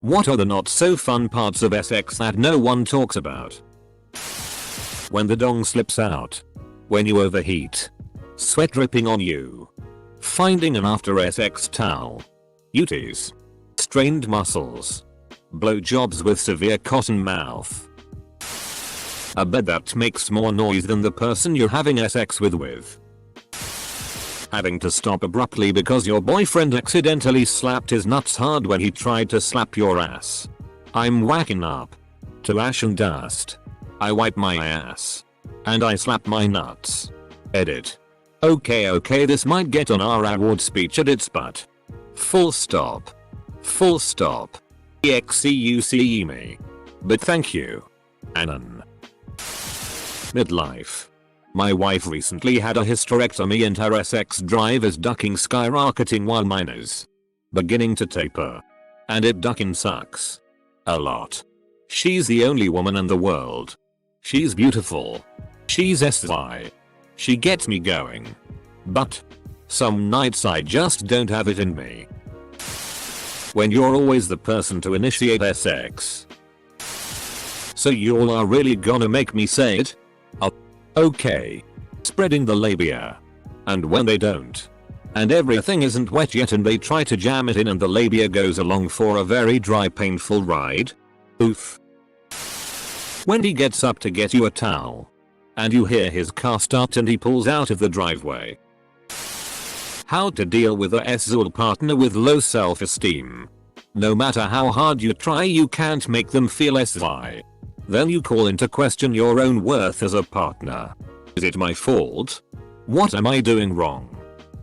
What are the not so fun parts of sex that no one talks about? When the dong slips out. When you overheat. Sweat dripping on you. Finding an after sex towel. Uties. Strained muscles. Blowjobs with severe cotton mouth. A bed that makes more noise than the person you're having sex with. Having to stop abruptly because your boyfriend accidentally slapped his nuts hard when he tried to slap your ass. I'm whacking up. To ash and dust. I wipe my ass. And I slap my nuts. Edit. Okay, this might get on our award speech edits, but. Full stop. Full stop. EXCUCE me. But thank you. Anon. Midlife. My wife recently had a hysterectomy and her sex drive is ducking skyrocketing while mine is beginning to taper. And it ducking sucks. A lot. She's the only woman in the world. She's beautiful. She's SY. She gets me going. But some nights I just don't have it in me. When you're always the person to initiate sex. So y'all are really gonna make me say it? Oh, okay. Spreading the labia. And when they don't. And everything isn't wet yet and they try to jam it in and the labia goes along for a very dry painful ride. Oof. When he gets up to get you a towel. And you hear his car start and he pulls out of the driveway. How to deal with a SZOL partner with low self-esteem. No matter how hard you try you can't make them feel SY. Then you call into question your own worth as a partner. Is it my fault? What am I doing wrong?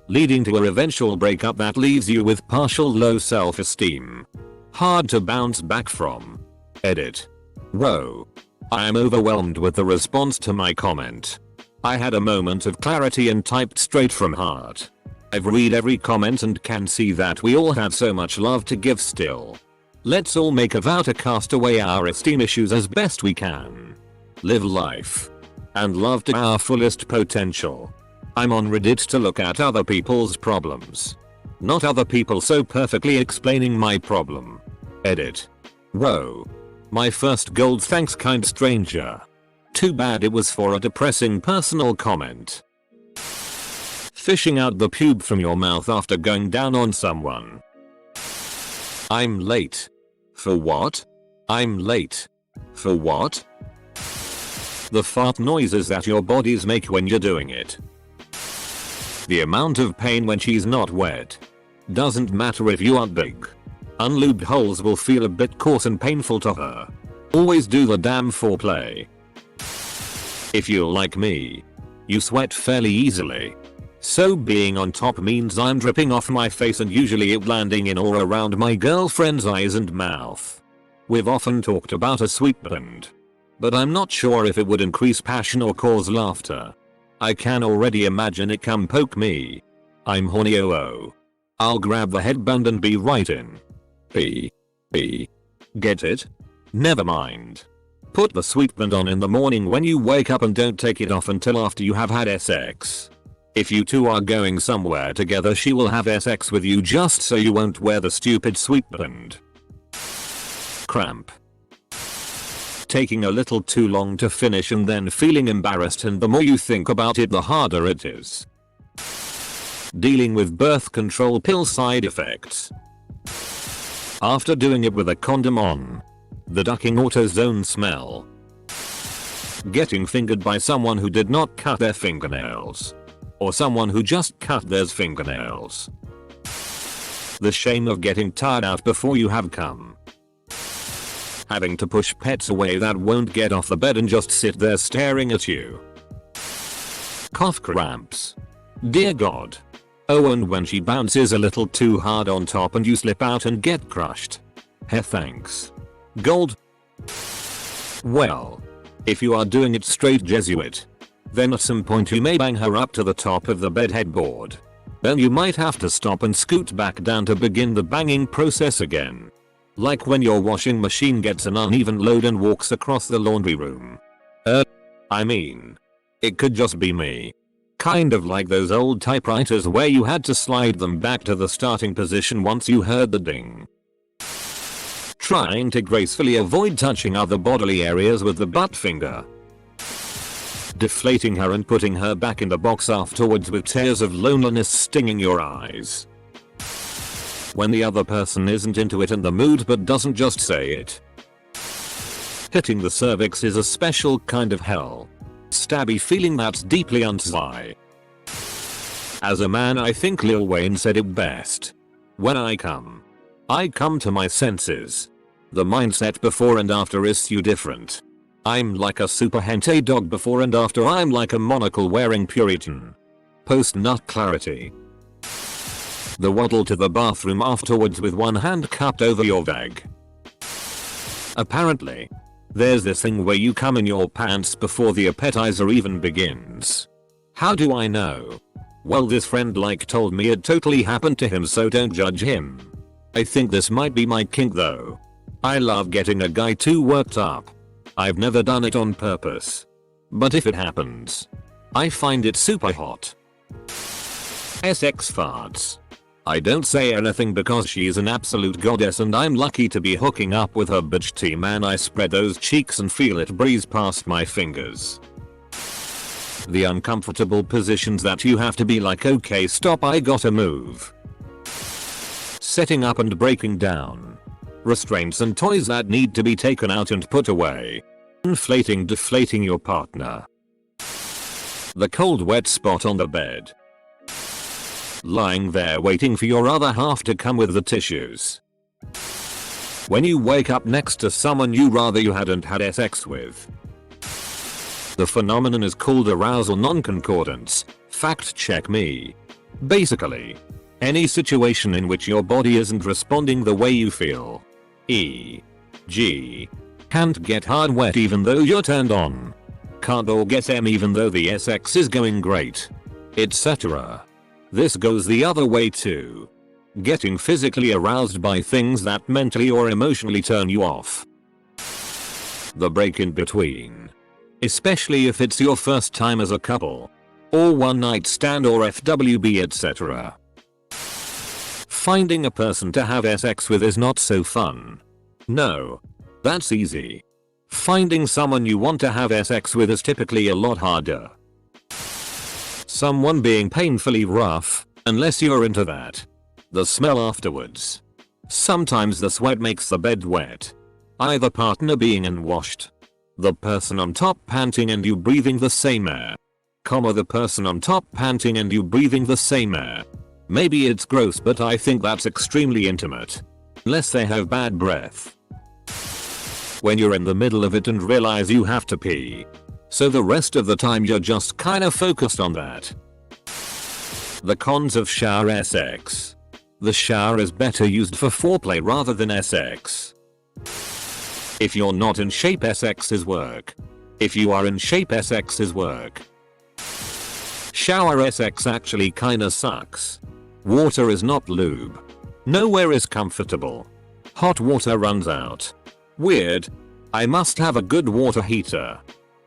Leading to a eventual breakup that leaves you with partial low self-esteem. Hard to bounce back from. Edit. Whoa. I am overwhelmed with the response to my comment. I had a moment of clarity and typed straight from heart. I've read every comment and can see that we all have so much love to give still. Let's all make a vow to cast away our esteem issues as best we can. Live life. And love to our fullest potential. I'm on Reddit to look at other people's problems. Not other people so perfectly explaining my problem. Edit. Whoa. My first gold thanks kind stranger. Too bad it was for a depressing personal comment. Fishing out the pube from your mouth after going down on someone. I'm late. For what? I'm late. For what? The fart noises that your bodies make when you're doing it. The amount of pain when she's not wet. Doesn't matter if you aren't big. Unlubed holes will feel a bit coarse and painful to her. Always do the damn foreplay. If you're like me, you sweat fairly easily. So being on top means I'm dripping off my face and usually it landing in or around my girlfriend's eyes and mouth. We've often talked about a sweet blend. But I'm not sure if it would increase passion or cause laughter. I can already imagine it come poke me. I'm horny oh. I'll grab the headband and be right in. P. Get it? Never mind. Put the sweetband on in the morning when you wake up and don't take it off until after you have had sex. If you two are going somewhere together she will have sex with you just so you won't wear the stupid sweetband. Cramp. Taking a little too long to finish and then feeling embarrassed, and the more you think about it the harder it is. Dealing with birth control pill side effects. After doing it with a condom on. The ducking AutoZone smell. Getting fingered by someone who did not cut their fingernails. Or someone who just cut their fingernails. The shame of getting tired out before you have come. Having to push pets away that won't get off the bed and just sit there staring at you. Cough cramps. Dear God. Oh, and when she bounces a little too hard on top and you slip out and get crushed. Hey, thanks. Gold. Well. If you are doing it straight Jesuit. Then at some point you may bang her up to the top of the bed headboard. Then you might have to stop and scoot back down to begin the banging process again. Like when your washing machine gets an uneven load and walks across the laundry room. I mean. It could just be me. Kind of like those old typewriters where you had to slide them back to the starting position once you heard the ding. Trying to gracefully avoid touching other bodily areas with the butt finger. Deflating her and putting her back in the box afterwards with tears of loneliness stinging your eyes. When the other person isn't into it in the mood but doesn't just say it. Hitting the cervix is a special kind of hell. Stabby feeling that's deeply unsatisfying. As a man, I think Lil Wayne said it best. When I come to my senses. The mindset before and after is so different. I'm like a super hentai dog before and after. I'm like a monocle wearing Puritan. Post nut clarity. The waddle to the bathroom afterwards with one hand cupped over your vag. Apparently, there's this thing where you come in your pants before the appetizer even begins. How do I know? Well, this friend told me it totally happened to him, so don't judge him. I think this might be my kink though. I love getting a guy too worked up. I've never done it on purpose. But if it happens, I find it super hot. SX farts. I don't say anything because she's an absolute goddess and I'm lucky to be hooking up with her bitch team, and I spread those cheeks and feel it breeze past my fingers. The uncomfortable positions that you have to be like, okay stop, I gotta move. Setting up and breaking down. Restraints and toys that need to be taken out and put away. Inflating, deflating your partner. The cold wet spot on the bed. Lying there waiting for your other half to come with the tissues. When you wake up next to someone you hadn't had sex with. The phenomenon is called arousal non-concordance. Fact check me. Basically, any situation in which your body isn't responding the way you feel. E.g. can't get hard wet even though you're turned on. Can't orgasm even though the sex is going great. Etc. This goes the other way too. Getting physically aroused by things that mentally or emotionally turn you off. The break in between. Especially if it's your first time as a couple. Or one night stand or FWB, etc. Finding a person to have sex with is not so fun. No. That's easy. Finding someone you want to have sex with is typically a lot harder. Someone being painfully rough, unless you're into that. The smell afterwards. Sometimes the sweat makes the bed wet. Either partner being unwashed. The person on top panting and you breathing the same air. The person on top panting and you breathing the same air. Maybe it's gross, but I think that's extremely intimate. Unless they have bad breath. When you're in the middle of it and realize you have to pee. So the rest of the time you're just kinda focused on that. The cons of shower sex. The shower is better used for foreplay rather than sex. If you're not in shape, sex is work. If you are in shape, sex is work. Shower sex actually kinda sucks. Water is not lube. Nowhere is comfortable. Hot water runs out. Weird. I must have a good water heater.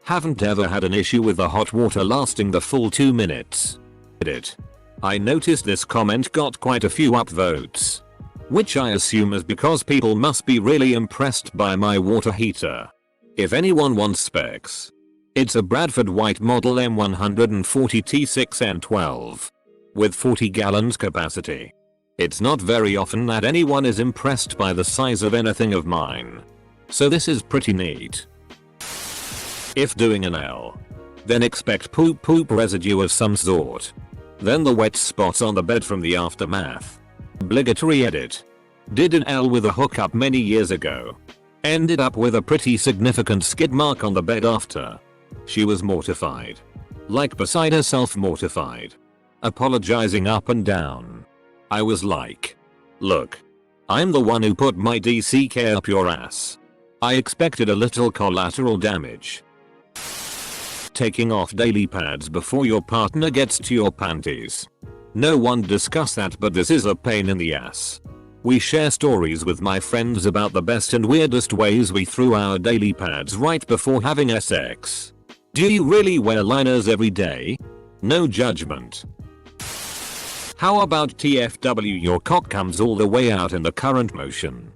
Haven't ever had an issue with the hot water lasting the full 2 minutes. I noticed this comment got quite a few upvotes. Which I assume is because people must be really impressed by my water heater. If anyone wants specs. It's a Bradford White model M140 T6N12. With 40 gallons capacity. It's not very often that anyone is impressed by the size of anything of mine. So this is pretty neat. If doing an L, then expect poop residue of some sort. Then the wet spots on the bed from the aftermath. Obligatory edit. Did an L with a hookup many years ago. Ended up with a pretty significant skid mark on the bed after. She was mortified. Like beside herself mortified. Apologizing up and down. I was like, look. I'm the one who put my DCK up your ass. I expected a little collateral damage. Taking off daily pads before your partner gets to your panties. No one discussed that, but this is a pain in the ass. We share stories with my friends about the best and weirdest ways we threw our daily pads right before having sex. Do you really wear liners every day? No judgment. How about TFW, your cock comes all the way out in the current motion?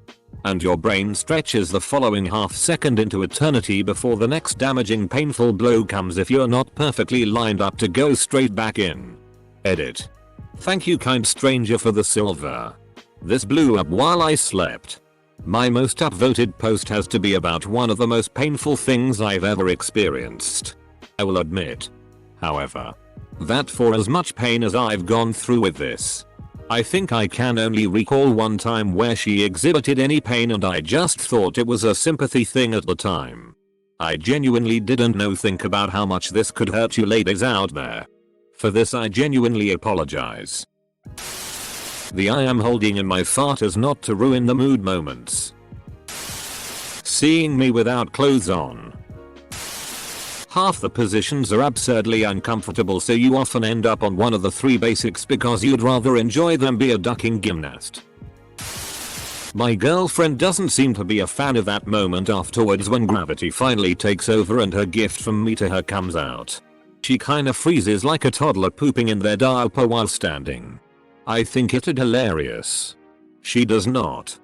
and your brain stretches the following half second into eternity before the next damaging painful blow comes if you're not perfectly lined up to go straight back in. Edit. Thank you kind stranger for the silver. This blew up while I slept. My most upvoted post has to be about one of the most painful things I've ever experienced. I will admit, however, that for as much pain as I've gone through with this, I think I can only recall one time where she exhibited any pain and I just thought it was a sympathy thing at the time. I genuinely didn't know. Think about how much this could hurt you ladies out there. For this I genuinely apologize. The I am holding in my fart is not to ruin the mood moments. Seeing me without clothes on. Half the positions are absurdly uncomfortable, so you often end up on one of the three basics because you'd rather enjoy than be a ducking gymnast. My girlfriend doesn't seem to be a fan of that moment afterwards when gravity finally takes over and her gift from me to her comes out. She kinda freezes like a toddler pooping in their diaper while standing. I think it hilarious. She does not.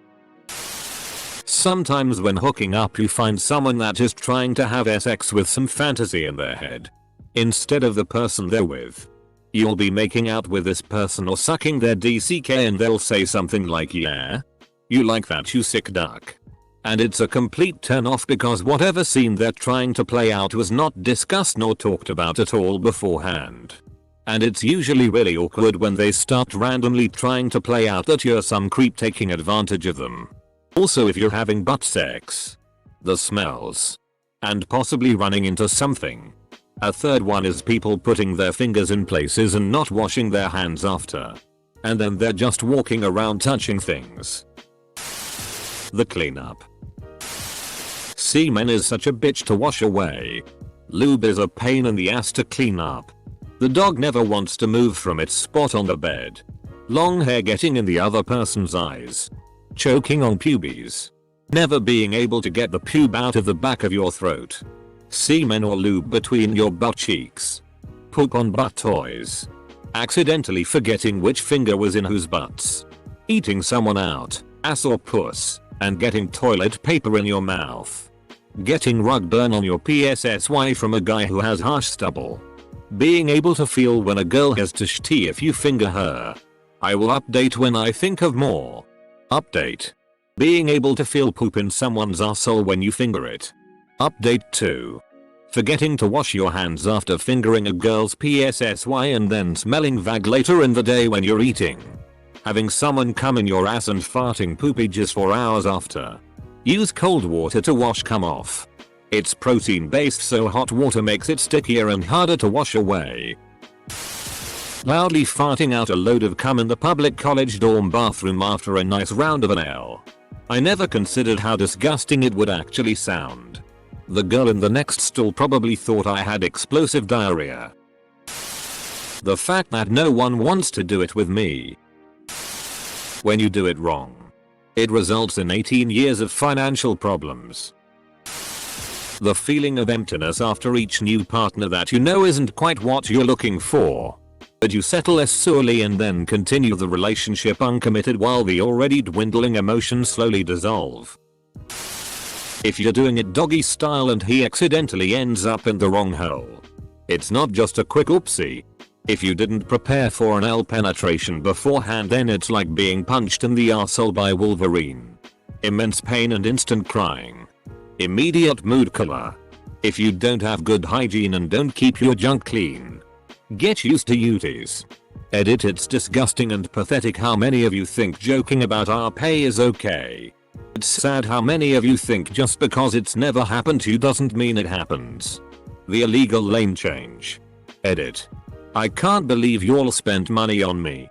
Sometimes when hooking up you find someone that is trying to have sex with some fantasy in their head, instead of the person they're with. You'll be making out with this person or sucking their DCK and they'll say something like, yeah? You like that, you sick duck? And it's a complete turn off because whatever scene they're trying to play out was not discussed nor talked about at all beforehand. And it's usually really awkward when they start randomly trying to play out that you're some creep taking advantage of them. Also, if you're having butt sex, the smells, and possibly running into something. A third one is people putting their fingers in places and not washing their hands after. And then they're just walking around touching things. The cleanup. Semen is such a bitch to wash away. Lube is a pain in the ass to clean up. The dog never wants to move from its spot on the bed. Long hair getting in the other person's eyes. Choking on pubes. Never being able to get the pube out of the back of your throat. Semen or lube between your butt cheeks. Poop on butt toys. Accidentally forgetting which finger was in whose butts. Eating someone out, ass or puss, and getting toilet paper in your mouth. Getting rug burn on your PSSY from a guy who has harsh stubble. Being able to feel when a girl has to sh-tea if you finger her. I will update when I think of more. Update. Being able to feel poop in someone's arsehole when you finger it. Update 2. Forgetting to wash your hands after fingering a girl's PSSY and then smelling vag later in the day when you're eating. Having someone come in your ass and farting poopages for hours after. Use cold water to wash cum off. It's protein based, so hot water makes it stickier and harder to wash away. Loudly farting out a load of cum in the public college dorm bathroom after a nice round of an L. I never considered how disgusting it would actually sound. The girl in the next stall probably thought I had explosive diarrhea. The fact that no one wants to do it with me. When you do it wrong, it results in 18 years of financial problems. The feeling of emptiness after each new partner that you know isn't quite what you're looking for. But you settle less sorely and then continue the relationship uncommitted while the already dwindling emotions slowly dissolve. If you're doing it doggy style and he accidentally ends up in the wrong hole, it's not just a quick oopsie. If you didn't prepare for an L penetration beforehand, then it's like being punched in the arsehole by Wolverine. Immense pain and instant crying. Immediate mood killer. If you don't have good hygiene and don't keep your junk clean, get used to UTIs. Edit. It's disgusting and pathetic how many of you think joking about our pay is okay. It's sad how many of you think just because it's never happened to you doesn't mean it happens. The illegal lane change. Edit. I can't believe y'all spent money on me.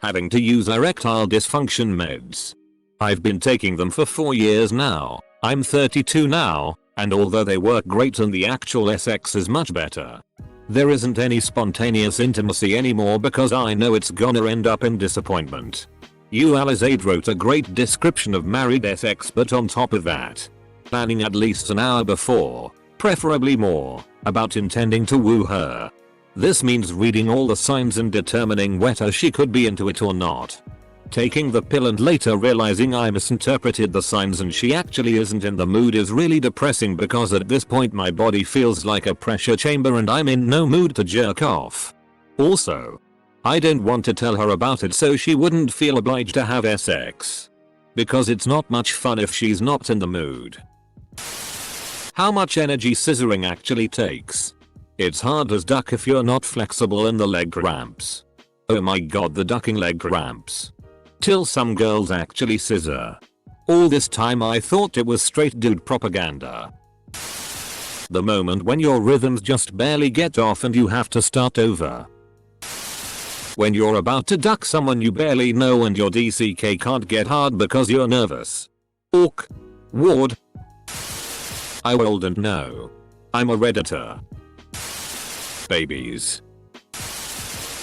Having to use erectile dysfunction meds. I've been taking them for 4 years now. I'm 32 now, and although they work great and the actual sex is much better, there isn't any spontaneous intimacy anymore because I know it's gonna end up in disappointment. Alizade wrote a great description of married sex, but on top of that, planning at least an hour before, preferably more, about intending to woo her. This means reading all the signs and determining whether she could be into it or not. Taking the pill and later realizing I misinterpreted the signs and she actually isn't in the mood is really depressing because at this point my body feels like a pressure chamber and I'm in no mood to jerk off. Also, I don't want to tell her about it so she wouldn't feel obliged to have sex. Because it's not much fun if she's not in the mood. How much energy scissoring actually takes? It's hard as duck if you're not flexible in the leg cramps. Oh my god, the ducking leg cramps. Till some girls actually scissor. All this time I thought it was straight dude propaganda. The moment when your rhythms just barely get off and you have to start over. When you're about to duck someone you barely know and your DCK can't get hard because you're nervous. Awk. Ward. I wouldn't know. I'm a redditor. Babies.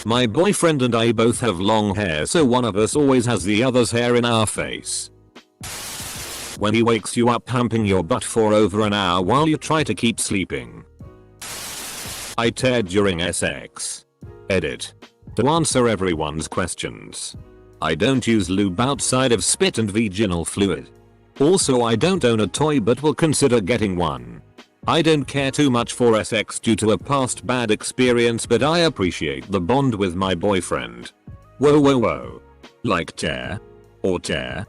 My boyfriend and I both have long hair so one of us always has the other's hair in our face. When he wakes you up humping your butt for over an hour while you try to keep sleeping. I tear during sex. Edit. To answer everyone's questions. I don't use lube outside of spit and vaginal fluid. Also I don't own a toy but will consider getting one. I don't care too much for sex due to a past bad experience but I appreciate the bond with my boyfriend. Whoa whoa whoa. Like tear? Or tear?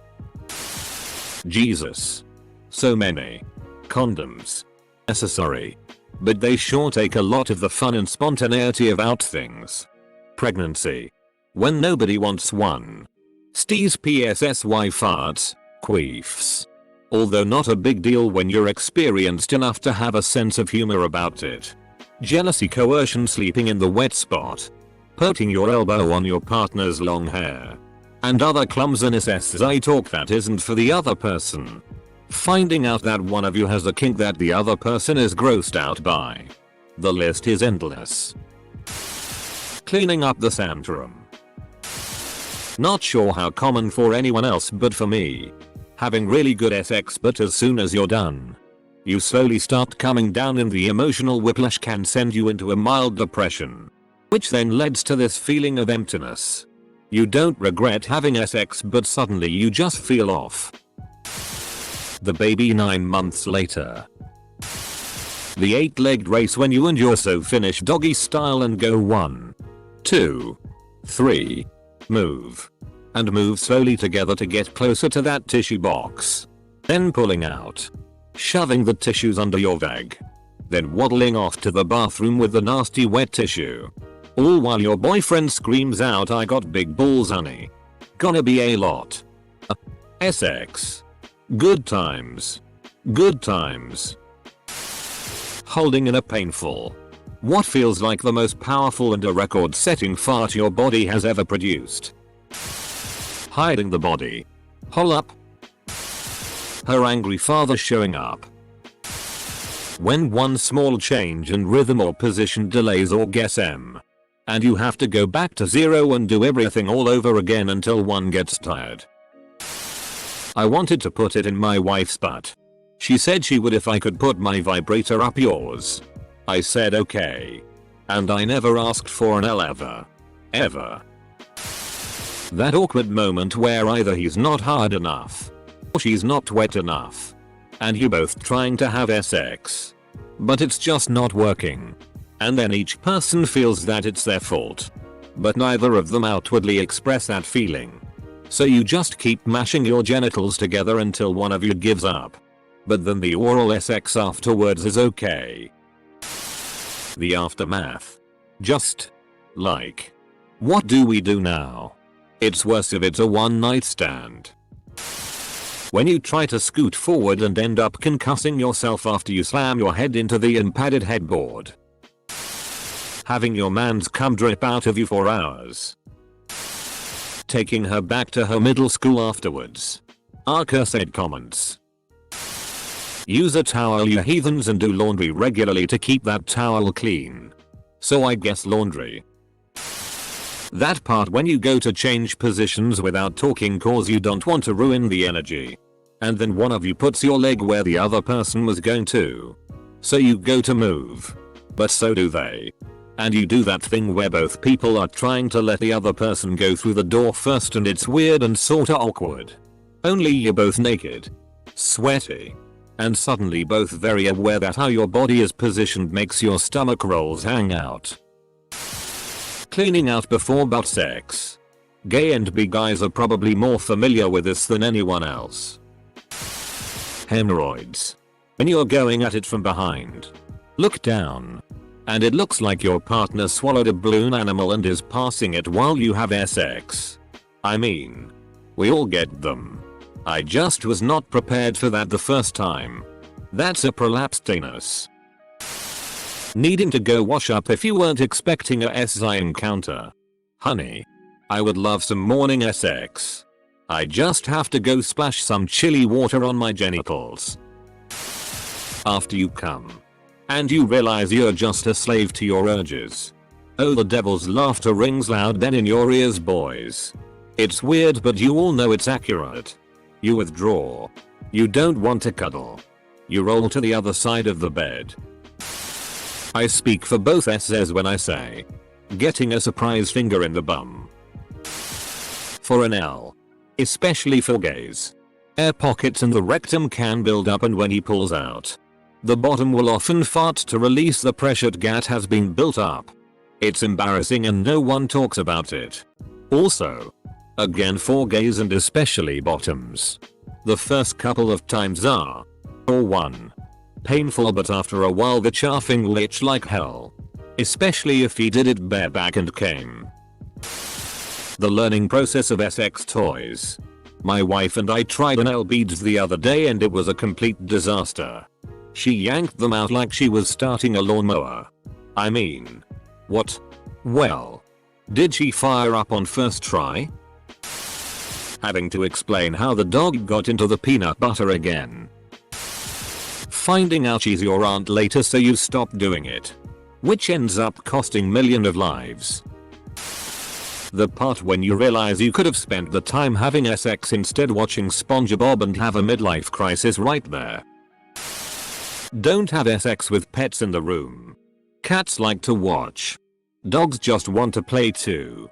Jesus. So many. Condoms. Necessary. But they sure take a lot of the fun and spontaneity about things. Pregnancy. When nobody wants one. Steez PSSY farts. Queefs. Although not a big deal when you're experienced enough to have a sense of humor about it. Jealousy, coercion, sleeping in the wet spot. Putting your elbow on your partner's long hair. And other clumsiness as I talk that isn't for the other person. Finding out that one of you has a kink that the other person is grossed out by. The list is endless. Cleaning up the sandroom. Not sure how common for anyone else but for me. Having really good sex but as soon as you're done, you slowly start coming down and the emotional whiplash can send you into a mild depression. Which then leads to this feeling of emptiness. You don't regret having sex but suddenly you just feel off. The baby 9 months later. The 8-legged race when you and your so finish doggy style and go 1, 2, 3, move. And move slowly together to get closer to that tissue box. Then pulling out. Shoving the tissues under your vag. Then waddling off to the bathroom with the nasty wet tissue. All while your boyfriend screams out, "I got big balls, honey." Gonna be a lot. SX. Good times. Good times. Holding in a painful. What feels like the most powerful and a record-setting fart your body has ever produced. Hiding the body. Hole up. Her angry father showing up. When one small change in rhythm or position delays orgasm. And you have to go back to zero and do everything all over again until one gets tired. I wanted to put it in my wife's butt. She said she would if I could put my vibrator up yours. I said okay. And I never asked for an L ever. Ever. That awkward moment where either he's not hard enough. Or she's not wet enough. And you both trying to have sex. But it's just not working. And then each person feels that it's their fault. But neither of them outwardly express that feeling. So you just keep mashing your genitals together until one of you gives up. But then the oral sex afterwards is okay. The aftermath. Just. Like. What do we do now? It's worse if it's a one night stand. When you try to scoot forward and end up concussing yourself after you slam your head into the unpadded headboard. Having your man's cum drip out of you for hours. Taking her back to her middle school afterwards. Our cursed comments. Use a towel, you heathens, and do laundry regularly to keep that towel clean. So I guess laundry. That part when you go to change positions without talking cause you don't want to ruin the energy. And then one of you puts your leg where the other person was going to. So you go to move. But so do they. And you do that thing where both people are trying to let the other person go through the door first and it's weird and sorta awkward. Only you're both naked, sweaty, and suddenly both very aware that how your body is positioned makes your stomach rolls hang out. Cleaning out before butt sex. Gay and bi guys are probably more familiar with this than anyone else. Hemorrhoids. When you're going at it from behind. Look down. And it looks like your partner swallowed a balloon animal and is passing it while you have sex. I mean, we all get them. I just was not prepared for that the first time. That's a prolapsed anus. Needing to go wash up if you weren't expecting a SI encounter. Honey, I would love some morning sex. I just have to go splash some chilly water on my genitals. After you come. And you realize you're just a slave to your urges. Oh, the devil's laughter rings loud then in your ears, boys. It's weird but you all know it's accurate. You withdraw. You don't want to cuddle. You roll to the other side of the bed. I speak for both SSs when I say getting a surprise finger in the bum. For an L. Especially for gays. Air pockets in the rectum can build up and when he pulls out, the bottom will often fart to release the pressure that has been built up. It's embarrassing and no one talks about it. Also, again for gays and especially bottoms, the first couple of times are, or 1. Painful but after a while the chafing will itch like hell. Especially if he did it bareback and came. The learning process of sex toys. My wife and I tried an L beads the other day and it was a complete disaster. She yanked them out like she was starting a lawnmower. I mean, what? Well, did she fire up on first try? Having to explain how the dog got into the peanut butter again. Finding out she's your aunt later so you stop doing it. Which ends up costing millions of lives. The part when you realize you could have spent the time having sex instead watching SpongeBob and have a midlife crisis right there. Don't have sex with pets in the room. Cats like to watch. Dogs just want to play too.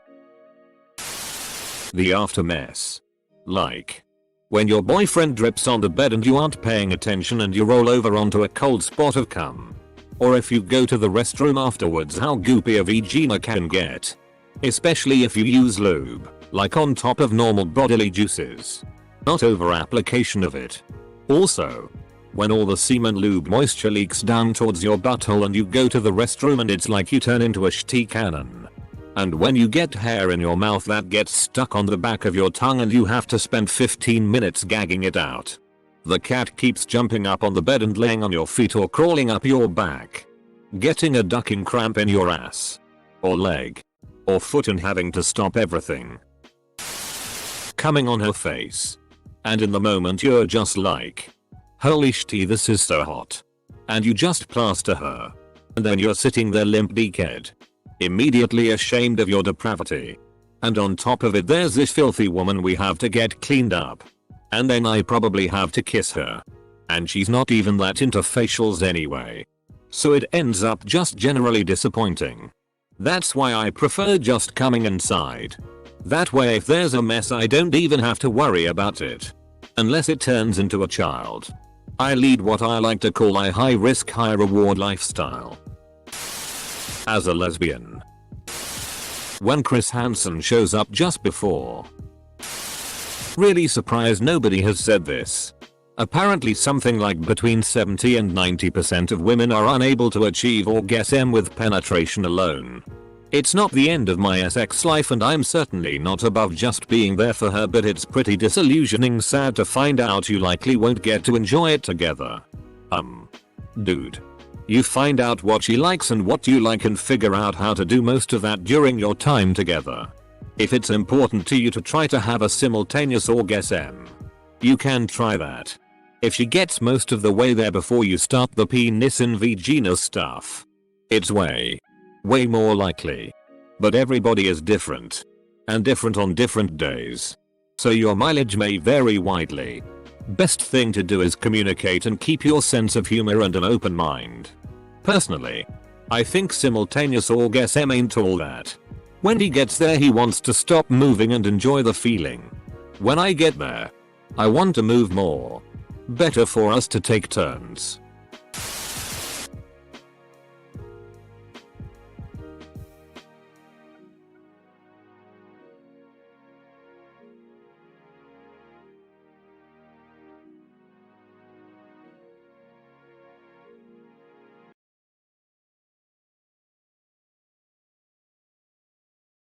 The after mess. Like, when your boyfriend drips on the bed and you aren't paying attention and you roll over onto a cold spot of cum. Or if you go to the restroom afterwards, how goopy a vagina can get. Especially if you use lube, like on top of normal bodily juices. Not over application of it. Also, when all the semen lube moisture leaks down towards your butthole and you go to the restroom and it's like you turn into a shitty cannon. And when you get hair in your mouth that gets stuck on the back of your tongue and you have to spend 15 minutes gagging it out. The cat keeps jumping up on the bed and laying on your feet or crawling up your back. Getting a ducking cramp in your ass. Or leg. Or foot and having to stop everything. Coming on her face. And in the moment you're just like, holy shit, this is so hot. And you just plaster her. And then you're sitting there limp dickhead. Immediately ashamed of your depravity. And on top of it there's this filthy woman we have to get cleaned up. And then I probably have to kiss her. And she's not even that into facials anyway. So it ends up just generally disappointing. That's why I prefer just coming inside. That way if there's a mess I don't even have to worry about it. Unless it turns into a child. I lead what I like to call a high risk high reward lifestyle. As a lesbian. When Chris Hansen shows up just before. Really surprised nobody has said this. Apparently something like between 70 and 90% of women are unable to achieve orgasm with penetration alone. It's not the end of my sex life and I'm certainly not above just being there for her, but it's pretty disillusioning sad to find out you likely won't get to enjoy it together. Dude. You find out what she likes and what you like and figure out how to do most of that during your time together. If it's important to you to try to have a simultaneous orgasm, you can try that. If she gets most of the way there before you start the penis and vagina stuff, it's way more likely. But everybody is different. And different on different days. So your mileage may vary widely. Best thing to do is communicate and keep your sense of humor and an open mind. Personally, I think simultaneous orgasm ain't all that. When he gets there he wants to stop moving and enjoy the feeling. When I get there, I want to move more. Better for us to take turns.